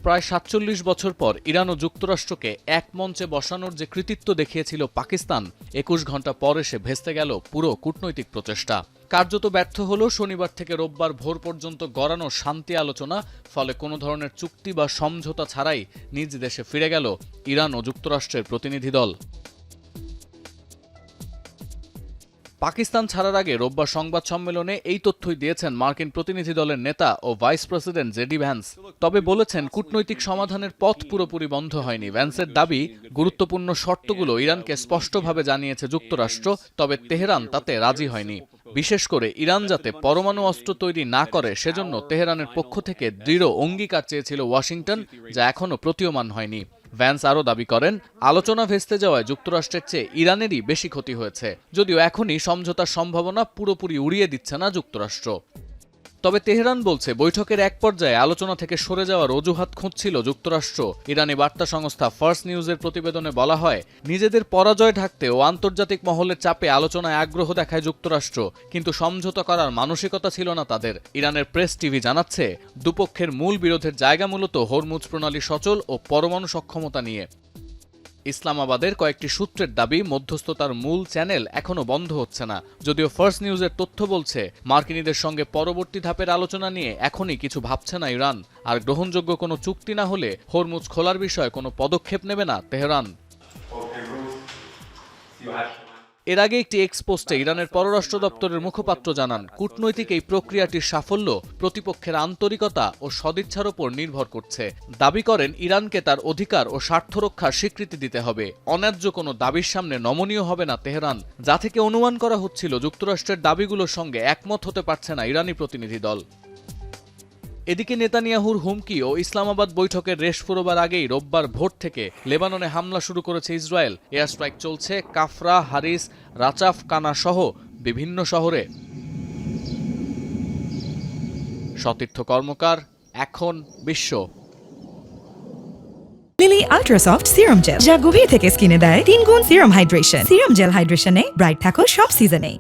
প্রায় ৪৭ বছর পর ইরান ও যুক্তরাষ্ট্রকে এক মঞ্চে বসানোর যে কৃতিত্ব দেখিয়েছিল পাকিস্তান, ২১ ঘণ্টা পর এসে ভেস্তে গেল পুরো কূটনৈতিক প্রচেষ্টা। কার্যত ব্যর্থ হল শনিবার থেকে রোববার ভোর পর্যন্ত গড়ানো শান্তি আলোচনা। ফলে কোনো ধরনের চুক্তি বা সমঝোতা ছাড়াই নিজ দেশে ফিরে গেল ইরান ও যুক্তরাষ্ট্রের প্রতিনিধি দল। পাকিস্তান ছাড়ার আগে রোববার সংবাদ সম্মেলনে এই তথ্যই দিয়েছেন মার্কিন প্রতিনিধি দলের নেতা ও ভাইস প্রেসিডেন্ট জেডি ভ্যান্স। তবে বলেছেন, কূটনৈতিক সমাধানের পথ পুরোপুরি বন্ধ হয়নি। ভ্যান্সের দাবি, গুরুত্বপূর্ণ শর্তগুলো ইরানকে স্পষ্টভাবে জানিয়েছে যুক্তরাষ্ট্র, তবে তেহরান তাতে রাজি হয়নি। বিশেষ করে ইরান যাতে পরমাণু অস্ত্র তৈরি না করে সেজন্য তেহরানের পক্ষ থেকে দৃঢ় অঙ্গীকার চেয়েছিল ওয়াশিংটন, যা এখনও প্রতীয়মান হয়নি। ভ্যান্স আরও দাবি করেন, আলোচনা ভেস্তে যাওয়ায় যুক্তরাষ্ট্রের চেয়ে ইরানেরই বেশি ক্ষতি হয়েছে, যদিও এখনই সমঝোতার সম্ভাবনা পুরোপুরি উড়িয়ে দিচ্ছে না যুক্তরাষ্ট্র। তবে তেহরান বলছে, বৈঠকের এক পর্যায়ে আলোচনা থেকে সরে যাওয়ার অজুহাত খুঁজছিল যুক্তরাষ্ট্র। ইরানি বার্তা সংস্থা ফার্স্ট নিউজের প্রতিবেদনে বলা হয়, নিজেদের পরাজয় ঢাকতে ও আন্তর্জাতিক মহলের চাপে আলোচনায় আগ্রহ দেখায় যুক্তরাষ্ট্র, কিন্তু সমঝোতা করার মানসিকতা ছিল না তাদের। ইরানের প্রেস টিভি জানাচ্ছে, দুপক্ষের মূল বিরোধের জায়গা মূলত হরমুজ প্রণালী সচল ও পরমাণু সক্ষমতা নিয়ে। ইসলামাবাদের কয়েকটি সূত্রের দাবি, মধ্যস্থতার মূল চ্যানেল এখনও বন্ধ হচ্ছে না। যদিও ফার্স্ট নিউজের তথ্য বলছে, মার্কিনীদের সঙ্গে পরবর্তী ধাপের আলোচনা নিয়ে এখনই কিছু ভাবছে না ইরান। আর গ্রহণযোগ্য কোনো চুক্তি না হলে হরমুজ খোলার বিষয়ে কোনো পদক্ষেপ নেবে না তেহরান। এর আগে একটি এক্সপোস্টে ইরানের পররাষ্ট্র দপ্তরের মুখপাত্র জানান, কূটনৈতিক এই প্রক্রিয়াটির সাফল্য প্রতিপক্ষের আন্তরিকতা ও সদিচ্ছার উপর নির্ভর করছে। দাবি করেন, ইরানকে তার অধিকার ও স্বার্থ রক্ষার স্বীকৃতি দিতে হবে। অন্যায্য কোনো দাবির সামনে নমনীয় হবে না তেহরান, যা থেকে অনুমান করা হচ্ছিল যুক্তরাষ্ট্রের দাবিগুলোর সঙ্গে একমত হতে পারছে না ইরানি প্রতিনিধি দল। এদিকে নেতানিয়াহুর হুমকি ও ইসলামাবাদ বৈঠকের রেশ ফুরোবার আগেই রোববার ভোর থেকে লেবাননে হামলা শুরু করেছে ইসরায়েল। এয়ার স্ট্রাইক চলছে কাফরা, হারিস, রাচাফ, কানা সহ বিভিন্ন শহরে। সতীর্থ কর্মকার, এখন বিশ্ব। Lily ultra soft serum gel, যা গভীর থেকে স্কিনে দেয় 3 গুণ সিরাম হাইড্রেশন। সিরাম জেল হাইড্রেশনে ব্রাইট থাকো সব সিজনে।